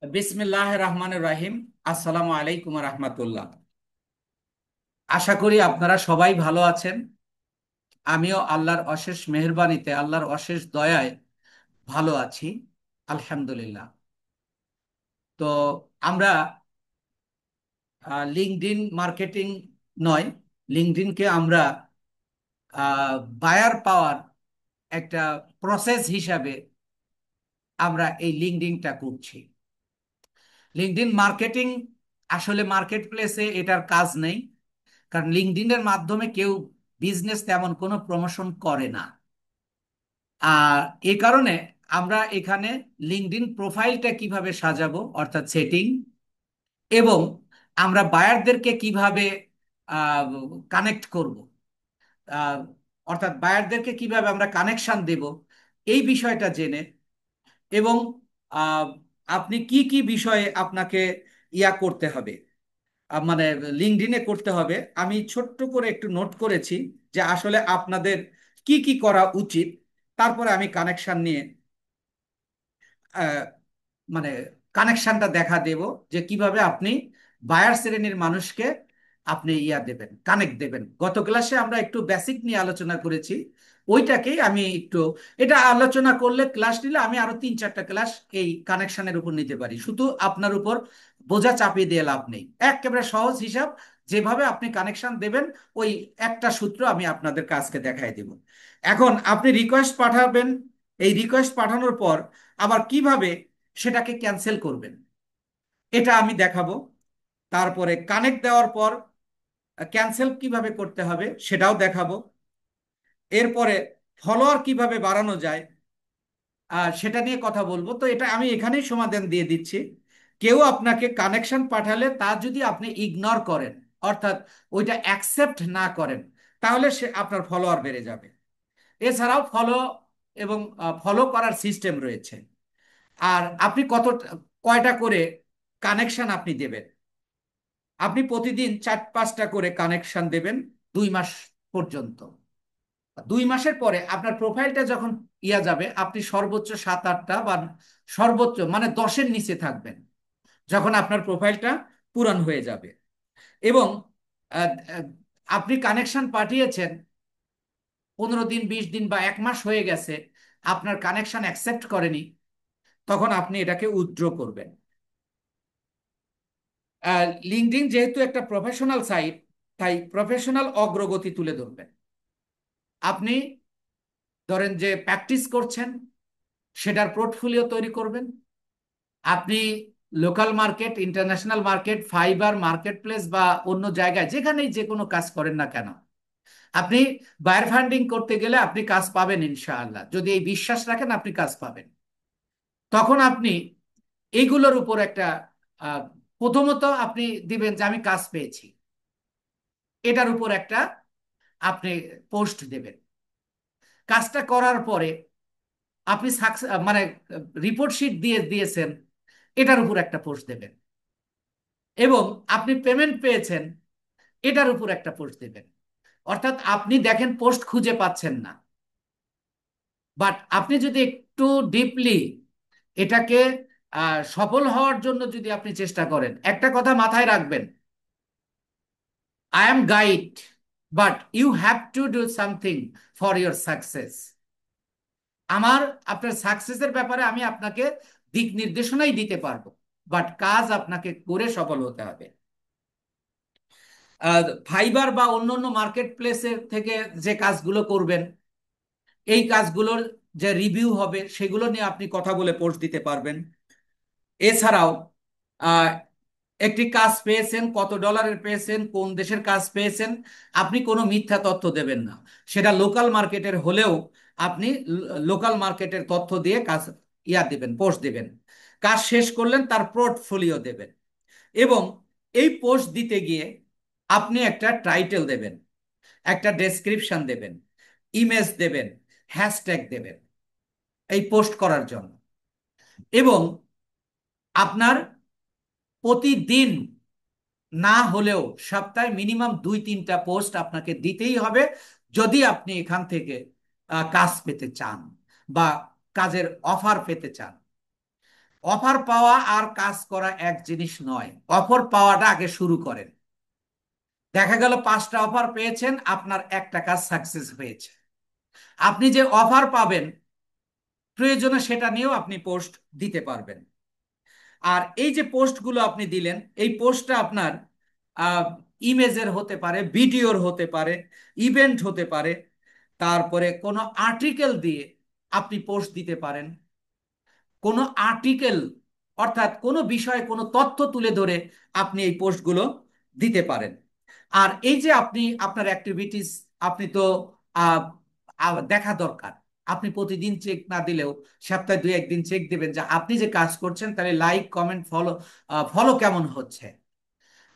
বিসমিল্লাহ রহমানুর রাহিম। আসসালামু আলাইকুম রহমতুল্লাহ। আশা করি আপনারা সবাই ভালো আছেন। আমিও আল্লাহর অশেষ মেহেরবানিতে, আল্লাহর অশেষ দয়ায় ভালো আছি, আলহামদুলিল্লাহ। তো আমরা লিঙ্কডইন মার্কেটিং নয়, লিঙ্কডইনকে আমরা বায়ার পাওয়ার একটা প্রসেস হিসাবে আমরা এই লিঙ্কডইনটা করছি। লিঙ্কডইন মার্কেটিং আসলে মার্কেট প্লেসে এটার কাজ নেই, কারণ লিঙ্কডইনের মাধ্যমে কেউ বিজনেস তেমন কোনো প্রমোশন করে না। আর এ কারণে আমরা এখানে লিঙ্কডইন প্রোফাইলটা কিভাবে সাজাবো অর্থাৎ সেটিং, এবং আমরা বায়ারদেরকে কিভাবে কানেক্ট করব, আহ, অর্থাৎ বায়ারদেরকে কিভাবে আমরা কানেকশন দেব, এই বিষয়টা জেনে, এবং আহ, আপনি কি কি বিষয়ে আপনাকে করতে হবে, মানে লিঙ্কডইনে করতে হবে, আমি ছোট্ট করে একটু নোট করেছি যে আসলে আপনাদের কি কি করা উচিত। তারপরে আমি কানেকশন নিয়ে আহ, মানে কানেকশনটা দেখা দেব যে কিভাবে আপনি বায়ার শ্রেণীর মানুষকে আপনি দেবেন, কানেক্ট দেবেন। গত ক্লাসে আমরা একটু বেসিক নিয়ে আলোচনা করেছি, ওইটাকেই আমি একটু, এটা আলোচনা করলে ক্লাস নিলে আমি আরো 3-4টা ক্লাস এই কানেকশনের উপর নিতে পারি। শুধু আপনার উপর বোঝা চাপিয়ে দিয়ে লাভ নেই, একেবারে সহজ হিসাব, যেভাবে আপনি কানেকশন দেবেন ওই একটা সূত্র আমি আপনাদের কাছকে দেখাই দেব। এখন আপনি রিকোয়েস্ট পাঠাবেন, এই রিকোয়েস্ট পাঠানোর পর আবার কিভাবে সেটাকে ক্যান্সেল করবেন এটা আমি দেখাবো। তারপরে কানেক্ট দেওয়ার পর ক্যান্সেল কিভাবে করতে হবে সেটাও দেখাবো। এরপরে ফলোয়ার কিভাবে বাড়ানো যায় সেটা নিয়ে কথা বলবো। তো এটা আমি এখানেই সমাধান দিয়ে দিচ্ছি। কেউ আপনাকে কানেকশন পাঠালে তা যদি আপনি ইগনোর করেন, অর্থাৎ ওইটা অ্যাকসেপ্ট না করেন, তাহলে সে আপনার ফলোয়ার বেড়ে যাবে। এছাড়াও ফলো এবং ফলো করার সিস্টেম রয়েছে। আর আপনি কয়টা করে কানেকশন আপনি দেবেন, আপনি প্রতিদিন 4-5টা করে কানেকশন দেবেন 2 মাস পর্যন্ত। 2 মাসের পরে আপনার প্রোফাইলটা যখন যাবে, আপনি সর্বোচ্চ 7-8টা বা সর্বোচ্চ মানে 10-এর নিচে থাকবেন যখন আপনার প্রোফাইলটা পূরণ হয়ে যাবে। এবং আহ, আহ, আপনি কানেকশন পাঠিয়েছেন, 15 দিন, 20 দিন বা 1 মাস হয়ে গেছে, আপনার কানেকশন অ্যাকসেপ্ট করেনি, তখন আপনি এটাকে উইথড্র করবেন। লিঙ্কডইন যেহেতু একটা প্রফেশনাল সাইট, তাই প্রফেশনাল অগ্রগতি তুলে ধরবেন। আপনি ধরেন যে প্র্যাকটিস করছেন, সেটার পোর্টফোলিও তৈরি করবেন। আপনি local market, international market, fibre market place বা অন্য জায়গায় যেখানেই যে কোনো কাজ করেন না কেন, আপনি বায়ার ফান্ডিং করতে গেলে আপনি কাজ পাবেন ইনশাআল্লাহ। যদি এই বিশ্বাস রাখেন আপনি কাজ পাবেন। তখন আপনি এইগুলোর উপর একটা আহ, প্রথমত আপনি দিবেন যে আমি কাজ পেয়েছি, এটার উপর একটা আপনি পোস্ট দেবেন। কাজটা করার পরে আপনি মানে রিপোর্ট শিট দিয়েছেন, এটার উপর একটা পোস্ট দেবেন। এবং আপনি পেমেন্ট পেয়েছেন, এটার উপর একটা পোস্ট দেবেন। অর্থাৎ আপনি দেখেন পোস্ট খুঁজে পাচ্ছেন না, বাট আপনি যদি একটু ডিপলি এটাকে সফল হওয়ার জন্য যদি আপনি চেষ্টা করেন, একটা কথা মাথায় রাখবেন, I am guide, but you have to do something for your success. আমার আপনার সাকসেসের ব্যাপারে আমি আপনাকে দিক নির্দেশনাই দিতে পারবো, বাট কাজ আপনাকে করে সফল হতে হবে। ফাইবার বা অন্যান্য মার্কেট প্লেসের থেকে যে কাজগুলো করবেন, এই কাজগুলোর যে রিভিউ হবে সেগুলো নিয়ে আপনি কথা বলে পোস্ট দিতে পারবেন। এছাড়াও আহ, একটি কাজ পেয়েছেন, কত ডলারের পেয়েছেন, কোন দেশের কাজ পেয়েছেন, আপনি কোনো মিথ্যা তথ্য দেবেন না। সেটা লোকাল মার্কেটের হলেও আপনি লোকাল মার্কেটের তথ্য দিয়ে কাজ দেবেন, পোস্ট দেবেন। কাজ শেষ করলেন তার পোর্টফোলিও দেবেন। এবং এই পোস্ট দিতে গিয়ে আপনি একটা টাইটেল দেবেন, একটা ডেসক্রিপশন দেবেন, ইমেজ দেবেন, হ্যাশট্যাগ দেবেন এই পোস্ট করার জন্য। এবং আপনার প্রতিদিন না হলেও সপ্তাহে মিনিমাম 2-3টা পোস্ট আপনাকে দিতেই হবে, যদি আপনি এখান থেকে কাজ পেতে চান বা কাজের অফার পেতে চান। অফার পাওয়া আর কাজ করা এক জিনিস নয়। অফার পাওয়াটা আগে শুরু করেন। দেখা গেল 5টা অফার পেয়েছেন, আপনার একটা কাজ সাকসেস হয়েছে। আপনি যে অফার পাবেন, প্রয়োজনে সেটা নিয়েও আপনি পোস্ট দিতে পারবেন। আর এই যে পোস্টগুলো আপনি দিলেন, এই পোস্টটা আপনার ইমেজের হতে পারে, ভিডিওর হতে পারে, ইভেন্ট হতে পারে, তারপরে কোনো আর্টিকেল দিয়ে আপনি পোস্ট দিতে পারেন। কোনো আর্টিকেল অর্থাৎ কোনো বিষয়ে কোনো তথ্য তুলে ধরে আপনি এই পোস্টগুলো দিতে পারেন। আর এই যে আপনি আপনার অ্যাক্টিভিটিস, আপনি তো আহ, দেখা দরকার। আপনি প্রতিদিন চেক না দিলেও সপ্তাহে 2-1 দিন চেক দেবেন যে আপনি যে কাজ করছেন তাহলে লাইক, কমেন্ট, ফলো ফলো কেমন হচ্ছে।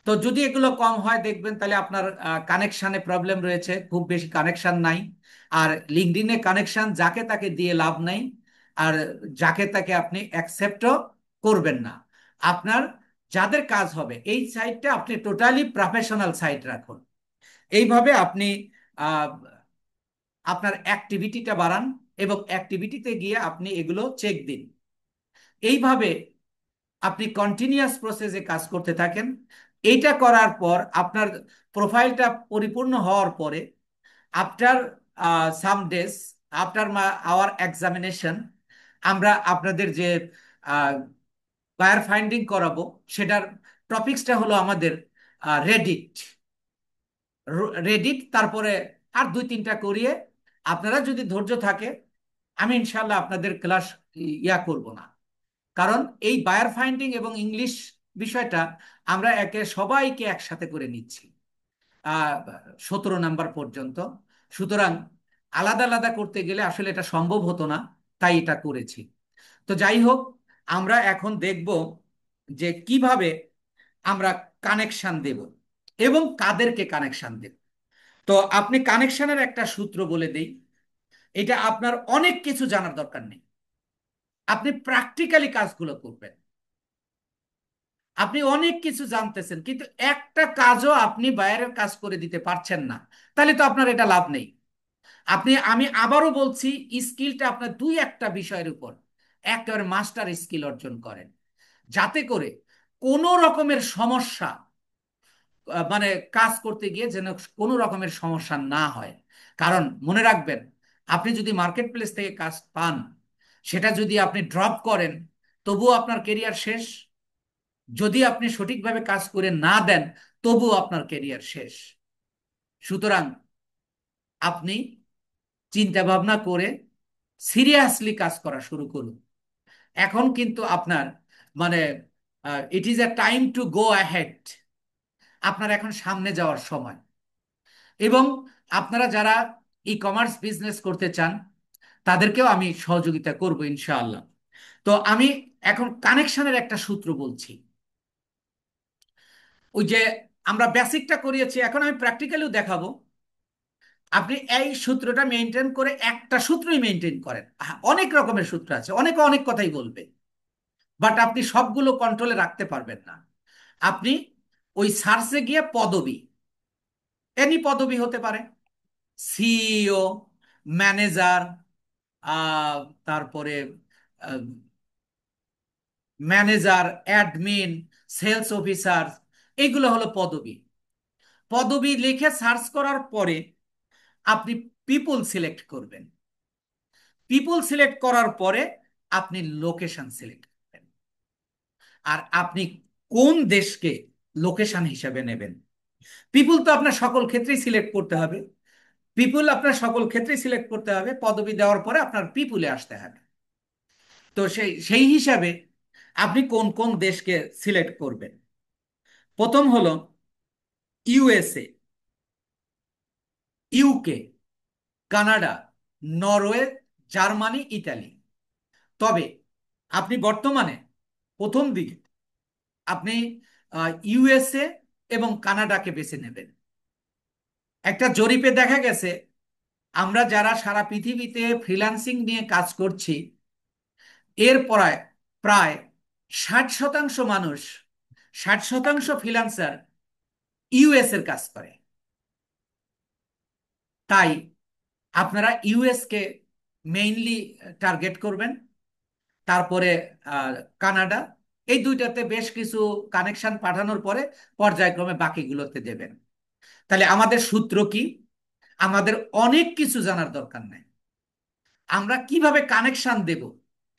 তো যদি এগুলো কম হয় দেখবেন তাহলে আপনার কানেকশানে প্রবলেম রয়েছে, খুব বেশি কানেকশন নাই। আর লিঙ্কডইনে কানেকশন যাকে তাকে দিয়ে লাভ নাই। আর যাকে তাকে আপনি অ্যাকসেপ্টও করবেন না। আপনার যাদের কাজ হবে এই সাইটটা আপনি টোটালি প্রফেশনাল সাইট রাখুন। এইভাবে আপনি আহ, আপনার অ্যাক্টিভিটিটা বাড়ান এবং অ্যাক্টিভিটিতে গিয়ে আপনি এগুলো চেক দিন। এইভাবে আপনি কন্টিনিউয়াস প্রসেসে কাজ করতে থাকেন। এইটা করার পর আপনার প্রোফাইলটা পরিপূর্ণ হওয়ার পরে, after some days, after our examination, আমরা আপনাদের যে বায়ার ফাইন্ডিং করাবো, সেটার টপিক্সটা হলো আমাদের রেডিট। রেডিট তারপরে আর 2-3টা করিয়ে, আপনারা যদি ধৈর্য থাকে, আমি ইনশাল্লাহ আপনাদের ক্লাস করব না। কারণ এই বায়ার ফাইন্ডিং এবং ইংলিশ বিষয়টা আমরা সবাইকে একসাথে করে নিচ্ছি 17 নাম্বার পর্যন্ত। সুতরাং আলাদা আলাদা করতে গেলে আসলে এটা সম্ভব হতো না, তাই এটা করেছি। তো যাই হোক, আমরা এখন দেখব যে কিভাবে আমরা কানেকশন দেব এবং কাদেরকে কানেকশন দেব। তো আপনি কানেকশনের একটা সূত্র বলে দেই। এটা আপনার অনেক কিছু জানার দরকার নেই, আপনি প্র্যাকটিক্যালি কাজগুলো করবেন। আপনি অনেক কিছু জানতেছেন কিন্তু একটা কাজও আপনি বাইরের কাজ করে দিতে পারছেন না, তাহলে তো আপনার এটা লাভ নেই। আমি আবারও বলছি, স্কিলটা আপনার 2-1টা বিষয়ের উপর একেবারে মাস্টার স্কিল অর্জন করেন, যাতে করে কোনো রকমের সমস্যা, মানে কাজ করতে গিয়ে যেন কোনো রকমের সমস্যা না হয়। কারণ মনে রাখবেন, আপনি যদি মার্কেট প্লেস থেকে কাজ পান, সেটা যদি আপনি ড্রপ করেন, তবুও আপনার কেরিয়ার শেষ। যদি আপনি সঠিকভাবে কাজ করে না দেন, তবুও আপনার কেরিয়ার শেষ। সুতরাং আপনি চিন্তা ভাবনা করে সিরিয়াসলি কাজ করা শুরু করুন। এখন কিন্তু আপনার মানে it is a time to go ahead. আপনার এখন সামনে যাওয়ার সময়। এবং আপনারা যারা ই কমার্স বিজনেস করতে চান, তাদেরকেও আমি সহযোগিতা করব ইনশাআল্লাহ। তো আমি এখন কানেকশনের একটা সূত্র বলছি। ওই যে আমরা বেসিকটা করিয়েছি, এখন আমি প্র্যাকটিক্যালিও দেখাবো। আপনি এই সূত্রটা মেনটেন করে, একটা সূত্রই মেনটেন করেন। হ্যাঁ, অনেক রকমের সূত্র আছে, অনেকে অনেক কথাই বলবে, বাট আপনি সবগুলো কন্ট্রোলে রাখতে পারবেন না। আপনি ওই সার্চে গিয়ে পদবি, এনি পদবি হতে পারে, সিইও, ম্যানেজার, তারপরে ম্যানেজার, অ্যাডমিন, সেলস অফিসার, এইগুলো হলো পদবি। পদবি লিখে সার্চ করার পরে আপনি পিপুল সিলেক্ট করবেন। পিপুল সিলেক্ট করার পরে আপনি লোকেশন সিলেক্ট করবেন। আর আপনি কোন দেশকে লোকেশন হিসেবে নেবেন। পিপুল তো আপনার সকল ক্ষেত্রেই সিলেক্ট করতে হবে। পিপুল আপনার সকল ক্ষেত্রেই সিলেক্ট করতে হবে, পদবি দেওয়ার পরে আপনার পিপুলে আসতে হবে। তো সেই সেই হিসাবে আপনি কোন কোন দেশকে সিলেক্ট করবেন। প্রথম হলো USA, UK, Canada, Norway, Germany, Italy. তবে আপনি বর্তমানে প্রথম দিকে আপনি ইউএসএ এবং কানাডাকে বেছে নেবেন। একটা জরিপে দেখা গেছে, আমরা যারা সারা পৃথিবীতে ফ্রিল্যান্সিং নিয়ে কাজ করছি, এর প্রায় প্রায় 60% মানুষ, 60% ফ্রিল্যান্সার ইউএস এর কাজ করে। তাই আপনারা ইউএস কে মেইনলি টার্গেট করবেন। তারপরে কানাডা, এই দুইটাতে বেশ কিছু কানেকশন পাঠানোর পরে পর্যায়ক্রমে বাকিগুলোতে দেবেন। তাহলে আমাদের সূত্র কি? আমাদের অনেক কিছু জানার দরকার নাই, আমরা কিভাবে কানেকশন দেব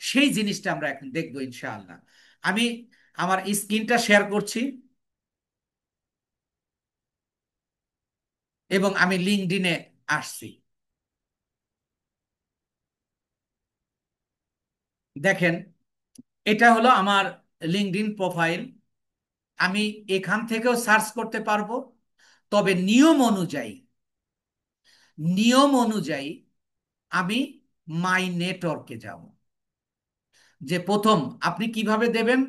সেই জিনিসটা আমরা এখন দেখবো ইনশাআল্লাহ। আমি আমার স্ক্রিনটা শেয়ার করছি এবং আমি লিঙ্কডইনে আসছি। দেখেন, এটা হলো আমার লিঙ্কডইন প্রোফাইল। আমি এখান থেকেও সার্চ করতে পারবো, তবে নিয়ম অনুযায়ী আমি মাই নেটওয়ার্কে যাব। যে প্রথম আপনি কিভাবে দেবেন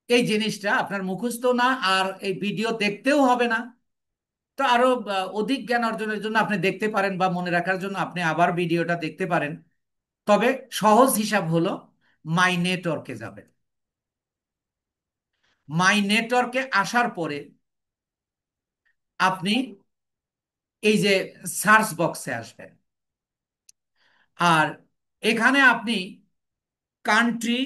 এই জিনিসটা আপনার মুখস্থ না, আর এই ভিডিও দেখতেও হবে না। তো আরো অধিক জ্ঞান অর্জনের জন্য আপনি দেখতে পারেন, বা মনে রাখার জন্য আপনি আবার ভিডিওটা দেখতে পারেন। তবে সহজ হিসাব হলো মাই নেটওয়ার্কে যাবেন। মাই নেটওয়ার্কে আসার পরে আপনি এই যে সার্চ বক্সে আসবেন, আর এখানে আপনি কান্ট্রি,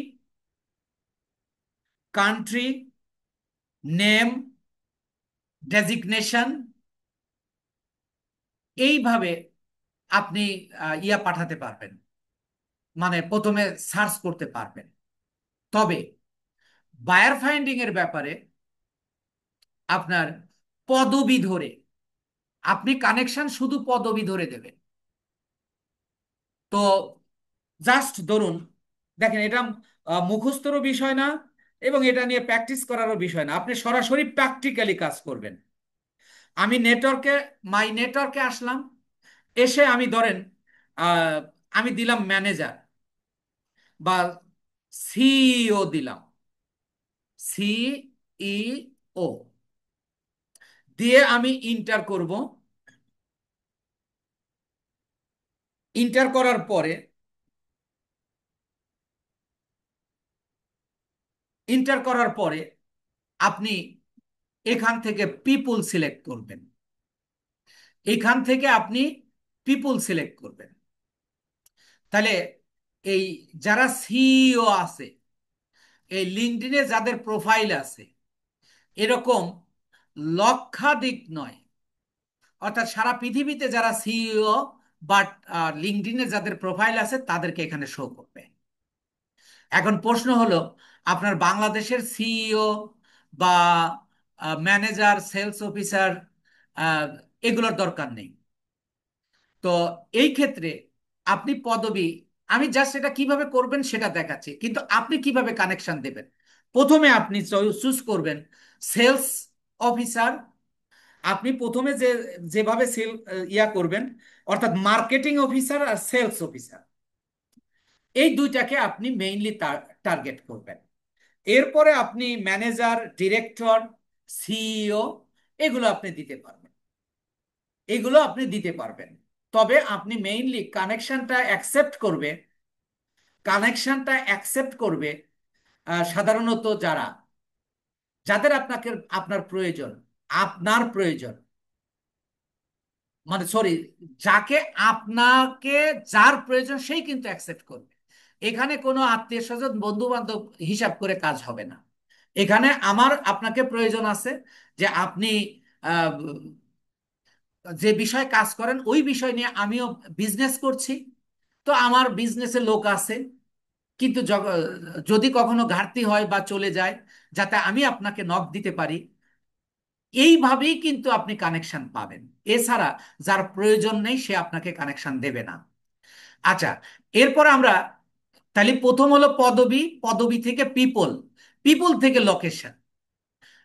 কান্ট্রি নেম, ডেজিগনেশন, এইভাবে আপনি ইয়া পাঠাতে পারবেন, মানে প্রথমে সার্চ করতে পারবেন। তবে বায়ার ফাইন্ডিং এর ব্যাপারে আপনার পদবি ধরে, আপনি কানেকশন শুধু পদবি ধরে দেবেন। তো জাস্ট ধরুন, দেখেন এটা মুখস্থরও বিষয় না, এবং এটা নিয়ে প্র্যাকটিস করারও বিষয় না, আপনি সরাসরি প্র্যাকটিক্যালি কাজ করবেন। আমি নেটওয়ার্কে, মাই নেটওয়ার্কে আসলাম, এসে আমি ধরেন আহ, আমি দিলাম ম্যানেজার বা সিইও দিলাম, সিইও দিয়ে আমি ইন্টার করব। ইন্টার করার পরে, ইন্টার করার পরে আপনি এখান থেকে পিপুল সিলেক্ট করবেন। এখান থেকে আপনি পিপুল সিলেক্ট করবেন। তাহলে এই যারা সিইও আছে, এই লিঙ্কডইনে যাদের প্রোফাইল আছে, এরকম লক্ষাধিক নয়, অর্থাৎ সারা পৃথিবীতে যারা সিইও বাট লিঙ্কডইনে যাদের প্রোফাইল আছে তাদেরকে এখানে শো করবে। এখন প্রশ্ন হলো, আপনার বাংলাদেশের সিইও বা ম্যানেজার, সেলস অফিসার, এগুলোর দরকার নেই। তো এই ক্ষেত্রে আপনি পদবি, আমি জাস্ট এটা কিভাবে করবেন সেটা দেখাচ্ছি, কিন্তু আপনি কিভাবে কানেকশন দেবেন। প্রথমে আপনি চুজ করবেন সেলস অফিসার। আপনি প্রথমে যেভাবে সেল ইয়া করবেন, অর্থাৎ মার্কেটিং অফিসার আর সেলস অফিসার, এই দুইটাকে আপনি মেইনলি টার্গেট করবেন। এরপরে আপনি ম্যানেজার, ডিরেক্টর, সিইও, এগুলো আপনি দিতে পারবেন, এগুলো আপনি দিতে পারবেন। তবে আপনি মেইনলি কানেকশনটা অ্যাকসেপ্ট করবে সাধারণত যাদের আপনার প্রয়োজন, আপনার প্রয়োজন, মানে সরি, যাকে আপনাকে, যার প্রয়োজন সেই কিন্তু অ্যাকসেপ্ট করবে। এখানে কোনো আত্মীয় স্বজন, বন্ধু বান্ধব হিসাব করে কাজ হবে না। এখানে আমার আপনাকে প্রয়োজন আছে, যে আপনি আহ, যে বিষয়ে কাজ করেন ওই বিষয় নিয়ে আমিও বিজনেস করছি, তো আমার বিজনেসে লোক আছে, কিন্তু যদি কখনো ঘাটতি হয় বা চলে যায়, যাতে আমি আপনাকে নক দিতে পারি, এইভাবেই কিন্তু আপনি কানেকশন পাবেন। এছাড়া যার প্রয়োজন নেই সে আপনাকে কানেকশন দেবে না। আচ্ছা, এরপর আমরা, তাহলে প্রথম হলো পদবি, পদবি থেকে পিপল, পিপল থেকে লোকেশন।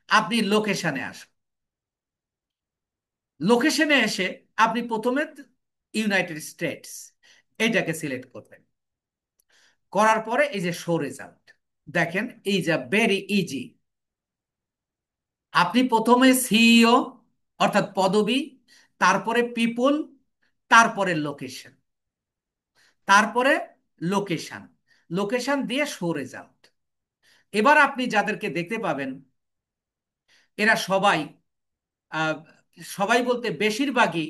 আপনি লোকেশনে আসুন, লোকেশনে এসে আপনি প্রথমে ইউনাইটেড স্টেটস এইটাকে সিলেক্ট করবেন। করার পরে এই যে শো রেজাল্ট, দেখেন এই যে ভেরি ইজি। আপনি প্রথমে সিইও অর্থাৎ পদবি, তারপরে পিপুল, তারপরে লোকেশন, তারপরে লোকেশন, লোকেশন দিয়ে শো রেজাল্ট। এবার আপনি যাদেরকে দেখতে পাবেন, এরা সবাই, আহ, সবাই বলতে বেশিরভাগই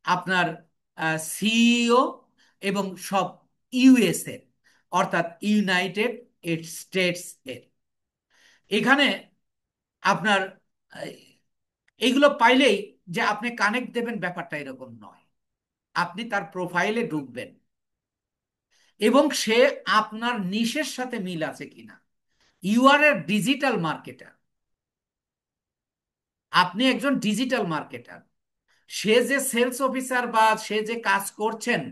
আপনার সিইও, এবং সব ইউএসএ। অর্থাৎ ইউনাইটেড স্টেটস এর। এখানে আপনার আহ, এইগুলো পাইলেই যে আপনি কানেক্ট দেবেন ব্যাপারটা এরকম নয়। আপনি তার প্রোফাইলে ঢুকবেন এবং সে আপনার নিশের সাথে মিল আছে কিনা। You are a digital marketer, আপনি একজন ডিজিটাল মার্কেটার। সে যে সেলস অফিসার বা সে যে কাজ করছেন,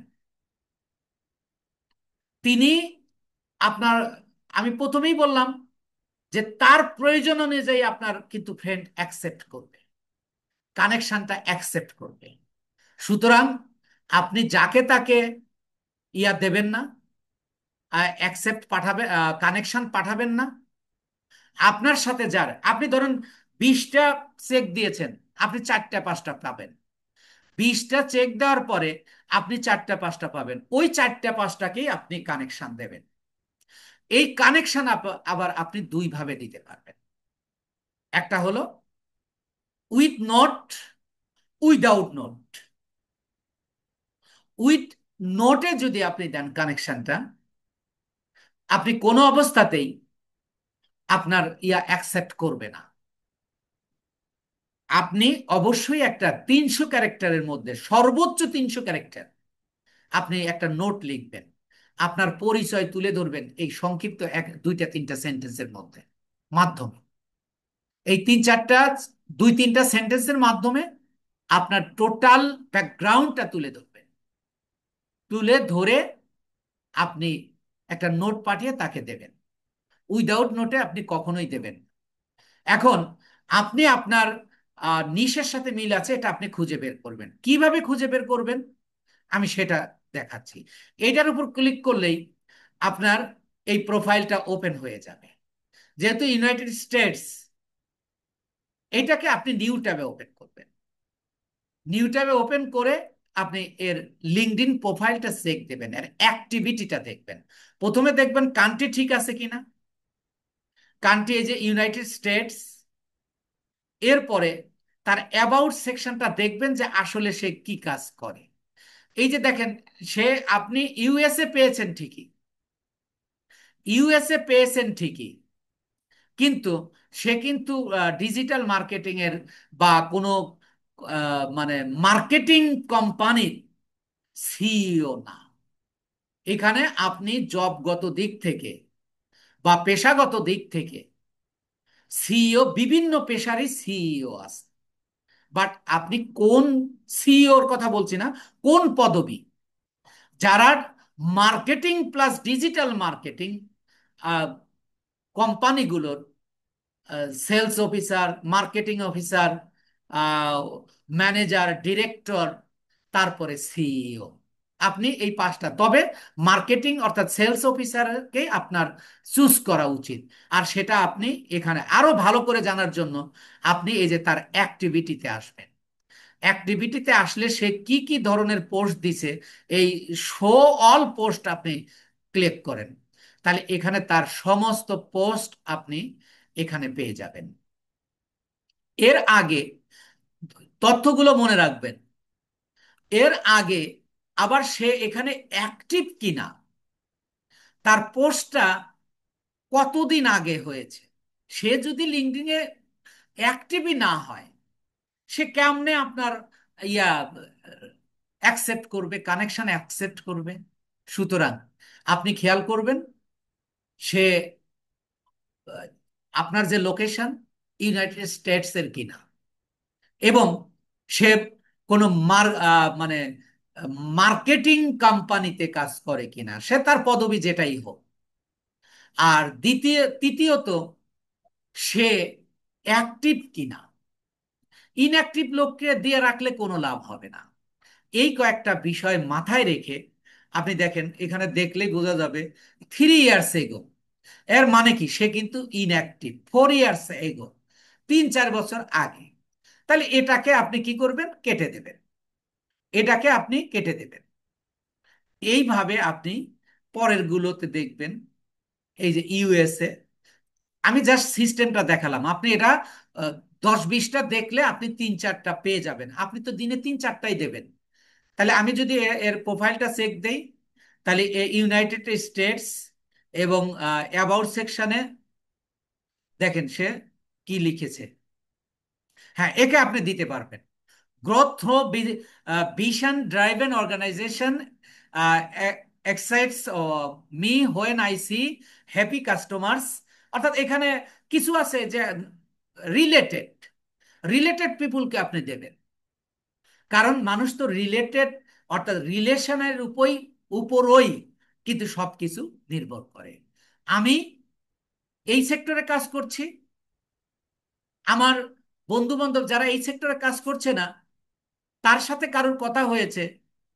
তিনি আপনার, আমি প্রথমেই বললাম যে তার প্রয়োজন অনুযায়ী আপনার কিন্তু ফ্রেন্ড অ্যাকসেপ্ট করবে, কানেকশনটা অ্যাকসেপ্ট করবে। সুতরাং আপনি যাকে তাকে ইয়া দেবেন না, অ্যাকসেপ্ট পাঠাবে, কানেকশন পাঠাবেন না। আপনার সাথে যার, আপনি ধরুন 20টা চেক দিয়েছেন, আপনি 4টা 5টা পাবেন। 20টা চেক দেওয়ার পরে আপনি 4টা 5টা পাবেন, ওই 4টা 5টাকেই আপনি কানেকশন দেবেন। এই কানেকশন আবার আপনি দুই ভাবে দিতে পারবেন। একটা হলো with note, without note. With নোটে যদি আপনি দেন কানেকশনটা, আপনি কোনো অবস্থাতেই আপনার ইয়া অ্যাকসেপ্ট করবে না। আপনি অবশ্যই একটা 300 ক্যারেক্টারের মধ্যে, সর্বোচ্চ 300 ক্যারেক্টার আপনি একটা নোট লিখবেন, আপনার পরিচয় তুলে ধরবেন এই সংক্ষিপ্ত 2টা 3টা সেন্টেন্সের মধ্যে মাধ্যমে। এই 3 4টা 2 3টা সেন্টেন্সের মাধ্যমে আপনার টোটাল ব্যাকগ্রাউন্ডটা তুলে ধরবেন। তুলে ধরে আপনি একটা নোট পাঠিয়ে তাকে দেবেন। উইদাউট নোটে আপনি কখনোই দেবেন না। এখন আপনি আপনার নিশের সাথে মিল আছে এটা আপনি খুঁজে বের করবেন। কিভাবে খুঁজে বের করবেন আমি সেটা দেখাচ্ছি। এটার উপর ক্লিক করলেই আপনার এই প্রোফাইলটা ওপেন হয়ে যাবে। যেহেতু ইউনাইটেড স্টেটস, এটাকে আপনি নিউ ট্যাবে ওপেন করবেন। নিউ ট্যাবে ওপেন করে আপনি এর লিঙ্কডইন প্রোফাইলটা চেক দেবেন, এর অ্যাক্টিভিটিটা দেখবেন। প্রথমে দেখবেন কান্ট্রি ঠিক আছে কিনা। কান্ট্রি এই যে ইউনাইটেড স্টেটস, এরপরে তার অ্যাবাউট সেকশনটা দেখবেন যে আসলে সে কি কাজ করে। এই যে দেখেন, সে, আপনি ইউএসএ পেয়েছেন ঠিকই, ইউএসএ পেয়েছেন ঠিকই, কিন্তু সে কিন্তু ডিজিটাল মার্কেটিং এর বা কোনো মানে মার্কেটিং কোম্পানির সিইও না। এখানে আপনি জবগত দিক থেকে বা পেশাগত দিক থেকে সিইও, বিভিন্ন পেশারই সিইও আছে, বাট আপনি কোন সিইওর কথা বলছি না, কোন পদবি, যারা মার্কেটিং প্লাস ডিজিটাল মার্কেটিং কোম্পানিগুলোর sales officer, marketing officer, manager, director, তারপরে সিইও। আপনি এই 5টা, তবে মার্কেটিং অর্থাৎ সেলস অফিসারকে আপনার চুজ করা উচিত। আর সেটা আপনি এখানে আরো ভালো করে জানার জন্য আপনি এই যে তার অ্যাক্টিভিটিতে আসবেন। অ্যাক্টিভিটিতে আসলে সে কি কি ধরনের পোস্ট দিছে, এই শো অল পোস্ট আপনি ক্লিক করেন, তাহলে এখানে তার সমস্ত পোস্ট আপনি এখানে পেয়ে যাবেন। এর আগে তথ্যগুলো মনে রাখবেন। এর আগে আবার সে এখানে অ্যাক্টিভ কিনা, তার পোস্টটা কতদিন আগে হয়েছে। সে যদি লিঙ্কডইনে অ্যাক্টিভই না হয়, সে কেমনে আপনার ইয়া অ্যাকসেপ্ট করবে, কানেকশন অ্যাকসেপ্ট করবে। সুতরাং আপনি খেয়াল করবেন সে আহ, আপনার যে লোকেশন ইউনাইটেড স্টেটস এর কিনা, এবং সে কোনো মানে মার্কেটিং কোম্পানিতে কাজ করে কিনা, সে তার পদবি যেটাই হোক। আর তৃতীয়ত সে অ্যাক্টিভ কিনা। ইনঅ্যাক্টিভ লোককে দিয়ে রাখলে কোনো লাভ হবে না। এই কয়েকটা বিষয় মাথায় রেখে আপনি দেখেন, এখানে দেখলেই বোঝা যাবে 3 ইয়ার্স এগো, এর মানে কি সে কিন্তু ইনঅ্যাক্টিভ। 4 ইয়ার্স এগো, 3 4 বছর আগে। তাহলে এটাকে আপনি কি করবেন, কেটে দেবেন। এটাকে আপনি কেটে দেবেন। এইভাবে আপনি পরের গুলোতে দেখবেন। এই যে ইউএসএ, আমি জাস্ট সিস্টেমটা দেখালাম, আপনি এটা 10 20টা দেখলে আপনি 3 4টা পেয়ে যাবেন। আপনি তো দিনে 3 4টাই দেবেন। তাহলে আমি যদি এর প্রোফাইলটা চেক দেই, তাহলে ইউনাইটেড স্টেটস এবং অ্যাবাউট সেকশনে দেখেন সে কি লিখেছে। হ্যাঁ, একে আপনি দিতে পারবেন। Growth through vision driven organization excites me when I see happy customers. অর্থাৎ এখানে কিছু আছে যে রিলেটেড রিলেটেড পিপুলকে আপনি দেবেন, কারণ মানুষ তো রিলেটেড, অর্থাৎ রিলেশনের উপরই কিন্তু সবকিছু নির্ভর করে। আমি এই সেক্টরে কাজ করছি, আমার বন্ধু বান্ধব যারা এই সেক্টরে কাজ করছে না, তার সাথে কারোর কথা হয়েছে,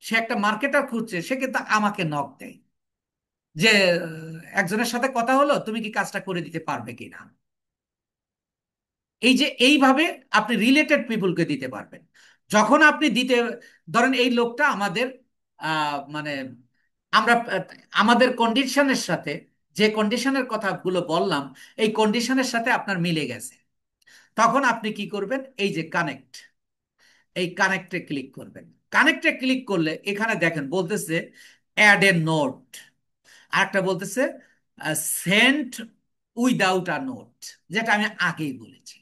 সে একটা মার্কেটার খুঁজছে, সে কিন্তু আমাকে নক দেয় যে একজনের সাথে কথা হলো, তুমি কি কাজটা করে দিতে পারবে কিনা। এই যে এইভাবে আপনি রিলেটেড পিপুলকে দিতে পারবেন। যখন আপনি দিতে, ধরেন এই লোকটা আমাদের মানে আমরা আমাদের কন্ডিশনের সাথে, যে কন্ডিশনের কথাগুলো বললাম, এই কন্ডিশনের সাথে আপনার মিলে গেছে, তখন আপনি কি করবেন, এই যে কানেক্ট, এই কানেক্টে ক্লিক করবেন। কানেক্টে ক্লিক করলে এখানে দেখেন বলতেছে অ্যাড এ নোট, আর একটা বলতেছে সেন্ড উইদাউট আ নোট, যেটা আমি আগেই বলেছি।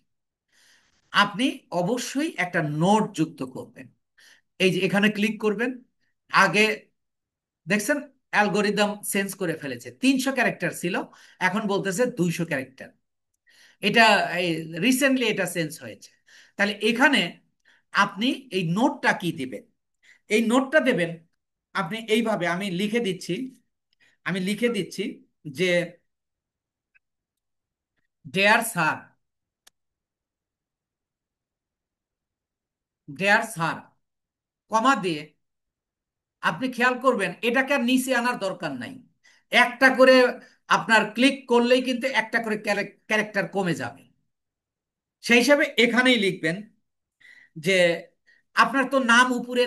আপনি অবশ্যই একটা নোট যুক্ত করবেন। এই যে এখানে ক্লিক করবেন, আগে দেখছেন অ্যালগোরিদম চেঞ্জ করে ফেলেছে, 300 ক্যারেক্টার ছিল, এখন বলতেছে 200 ক্যারেক্টার। এটা রিসেন্টলি এটা চেঞ্জ হয়েছে। তাহলে এখানে আপনি এই নোটটা কি দিবেন, এই নোটটা দেবেন আপনি এইভাবে, আমি লিখে দিচ্ছি যে ডেয়ার স্যার, ডেয়ার স্যার, কমা দিয়ে আপনি খেয়াল করবেন এটাকে আর নিচে আনার দরকার নাই। একটা করে আপনার ক্লিক করলেই কিন্তু একটা করে ক্যারেক্টার কমে যাবে। সেই হিসাবে এখানেই লিখবেন যে আপনার তো নাম উপরে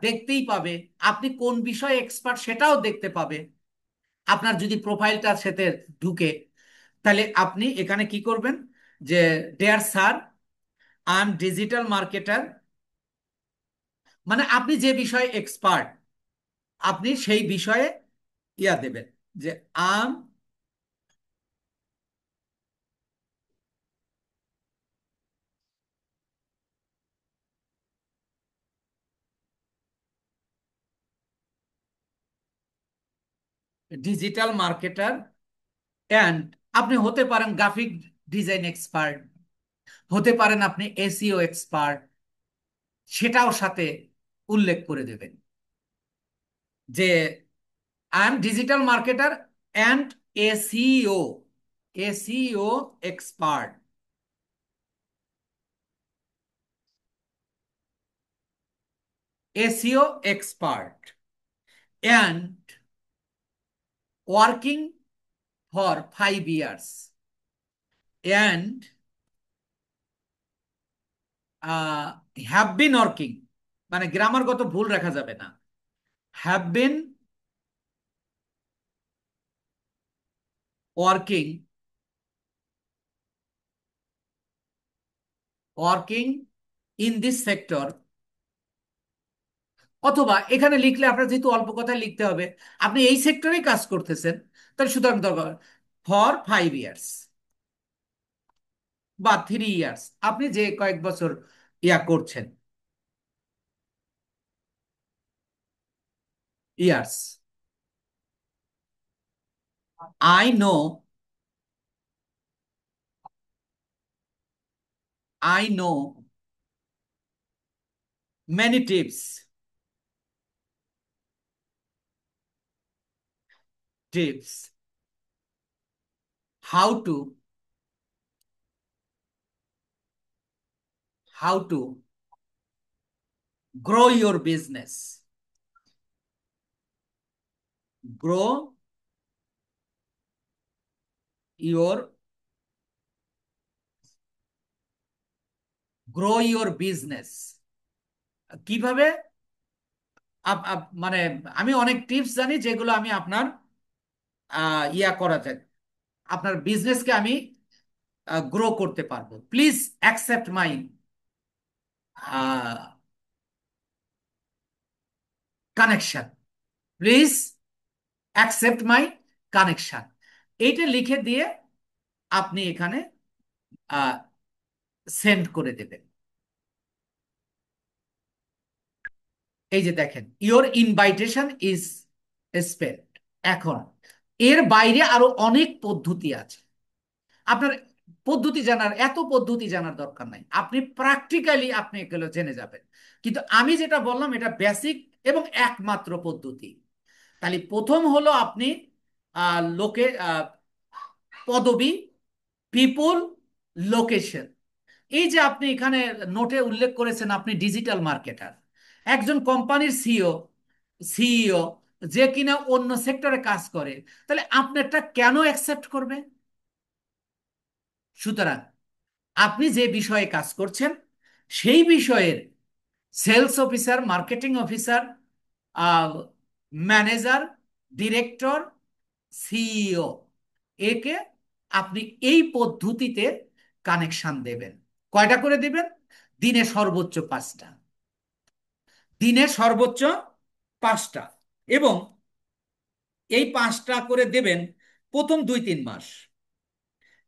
দেখতেই পাবে, আপনি কোন বিষয়ে এক্সপার্ট সেটাও দেখতে পাবে আপনার যদি প্রোফাইলটার সাথে ঢুকে। তাহলে আপনি এখানে কি করবেন যে dear sir, I am digital marketer, মানে আপনি যে বিষয়ে এক্সপার্ট আপনি সেই বিষয়ে ইয়া দেবেন যে আম ডিজিটাল মার্কেটার অ্যান্ড, আপনি হতে পারেন গ্রাফিক ডিজাইন এক্সপার্ট, হতে পারেন আপনি এসইও এক্সপার্ট, সেটাও সাথে উল্লেখ করে দেবেন যে I am digital marketer and SEO, SEO expert, SEO expert and working for 5 years and have been working, মানে গ্রামারগত ভুল রাখা যাবে না, have been working, working in this sector. অথবা এখানে লিখলে আপনার যেহেতু অল্প কথায় লিখতে হবে, আপনি এই সেক্টরেই কাজ করতেছেন, তাহলে সুতরাং দরকার ফর 5 years বা 3 years, আপনি যে কয়েক বছর ইয়া করছেন, years. I know, I know many tips how to, how to grow your business, grow your, grow your business কিভাবে মানে আমি অনেক টিপস জানি যেগুলো আমি আপনার ইয়া করা যায়, আপনার বিজনেসকে আমি গ্রো করতে পারবো। Please accept my connection, please accept my connection, এইটা লিখে দিয়ে আপনি এখানে সেন্ড করে দেবেন। এই যে দেখেন, ইওর ইনভাইটেশন ইজ স্পেন্ড। এখন এর বাইরে আরো অনেক পদ্ধতি আছে। আপনার পদ্ধতি জানার, এত পদ্ধতি জানার দরকার নাই, আপনি প্র্যাকটিক্যালি আপনি এগুলো জেনে যাবেন। কিন্তু আমি যেটা বললাম এটা বেসিক এবং একমাত্র পদ্ধতি। তাহলে প্রথম হলো আপনি লোকে পদবি, পিপুল, লোকেশন। এই যে আপনি এখানে নোটে উল্লেখ করেছেন আপনি ডিজিটাল মার্কেটার, একজন কোম্পানির সিইও যে কিনা অন্য সেক্টরে কাজ করে, তাহলে আপনারটা কেন অ্যাকসেপ্ট করবে? সুতরাং আপনি যে বিষয়ে কাজ করছেন সেই বিষয়ের sales officer, marketing officer, manager, director, CEO, একে আপনি এই পদ্ধতিতে কানেকশন দেবেন। কয়টা করে দিবেন? দিনে সর্বোচ্চ 5টা। দিনে সর্বোচ্চ 5টা। এবং এই 5টা করে দেবেন প্রথম 2-3 মাস।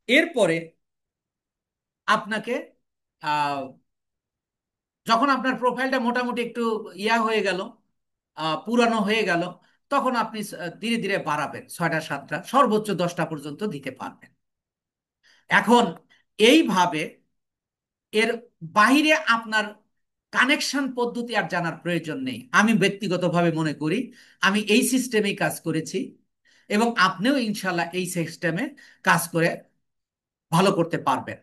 এরপরে আপনাকে আহ, যখন আপনার প্রোফাইলটা মোটামুটি একটু হয়ে গেল, পুরানো হয়ে গেল, তখন আপনি ধীরে ধীরে বাড়াবেন, 6টা 7টা সর্বোচ্চ 10টা পর্যন্ত দিতে পারবেন। এখন এইভাবে এর বাইরে আপনার কানেকশন পদ্ধতি আর জানার প্রয়োজন নেই। আমি ব্যক্তিগতভাবে মনে করি আমি এই সিস্টেমেই কাজ করেছি, এবং আপনিও ইনশাল্লাহ এই সিস্টেমে কাজ করে ভালো করতে পারবেন।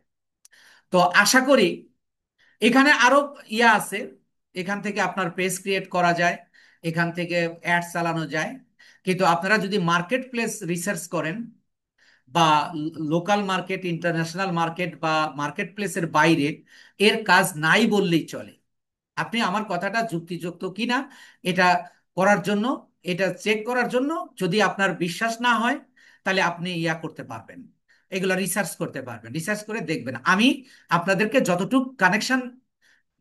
তো আশা করি এখানে আরো আছে। এখান থেকে আপনার পেজ ক্রিয়েট করা যায়, এখান থেকে অ্যাড চালানো যায়। কিন্তু আপনারা যদি মার্কেট প্লেস রিসার্চ করেন, বা লোকাল মার্কেট, ইন্টারন্যাশনাল মার্কেট বা মার্কেট প্লেসের বাইরে, এর কাজ নাই বললেই চলে। আপনি আমার কথাটা যুক্তিযুক্ত কিনা এটা করার জন্য, এটা চেক করার জন্য, যদি আপনার বিশ্বাস না হয় তাহলে আপনি করতে পারবেন, এগুলো রিসার্চ করতে পারবেন, রিসার্চ করে দেখবেন। আমি আপনাদেরকে যতটুক কানেকশন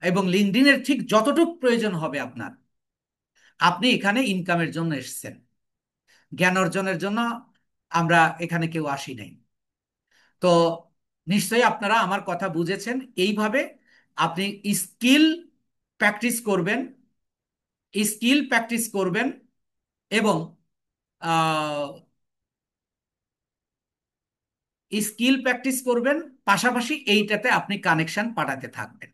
এবং লিঙ্কডইনের ঠিক যতটুক প্রয়োজন হবে আপনার, আপনি এখানে ইনকামের জন্য এসেছেন, জ্ঞান অর্জনের জন্য আমরা এখানে কেউ আসি নাই। তো নিশ্চয়ই আপনারা আমার কথা বুঝেছেন। এইভাবে আপনি স্কিল প্র্যাকটিস করবেন, স্কিল প্র্যাকটিস করবেন, এবং স্কিল প্র্যাকটিস করবেন, পাশাপাশি এইটাতে আপনি কানেকশন পাঠাতে থাকবেন।